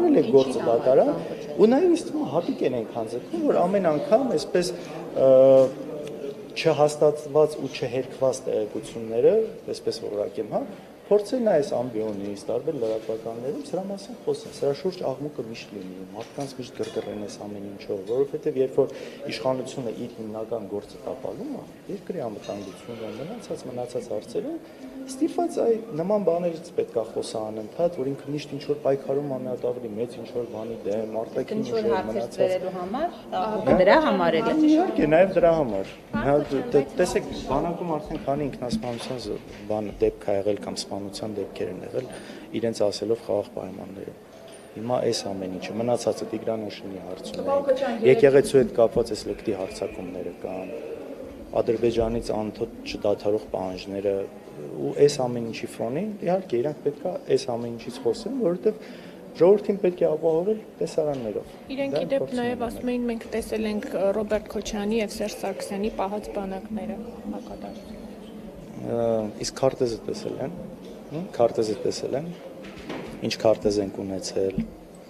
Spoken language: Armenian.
արել եք գործը դատարան, ու նաև ինձ թվում է հատուկ են այնքան ձգում, որ ամեն անգամ այսպես չհաստատված ու չհերքված տեղեկությունները, այսպես որակեմ, հա, փորձեն այս ամբիոնից, տարբեր լրատվականներում սրա մասին խոսեն, սրա շուրջ աղմուկը միշտ լինի, մարդկանց միշտ գրգռեն այս ամեն ինչով, որովհետև երբ որ իշխանությունը իր հիմնական գործը տապալում է, երկրի անվտանգությունը մնացած հարցերում, ստիպված այ նման բաներից պետք է խոսա անընդհատ, որ ինքը միշտ ինչ-որ պայքարում է մի հատ ավելի մեծ ինչ-որ բանի դեմ, արտաքին ինչ-որ մնացած դրա համար էլ իհարկե, նաև դրա համար։ Տեսեք, բանակում արդեն քանի ինքնասպանության բան դեպք ա եղել կամ սպանության դեպքեր են եղել իրենց ասելով խաղաղ պայմաններում։ Հիմա այս ամեն ինչը մնացածը Տիգրան Օշինի հարցում է։ Եկեղեցու հետ կապված այս լկտի հարձակումները կան, Ադրբեջանից անընդհատ չդադարող պահանջները ու այս ամեն ինչի ֆոնին իհարկե իրանք պետք է այս ամեն ինչից խոսեն, որովհետև ժողովրդին պետք է ապահովել տեսարաններով։ Իրենք ի դեպ նաև ասում էին մենք տեսել ենք Ռոբերտ Քոչարյանի եւ Սերժ Սարգսյանի պահած բանակները հակադարձ։ Իսկ քարտեզը տեսել են, ինչ քարտեզ ենք ունեցել,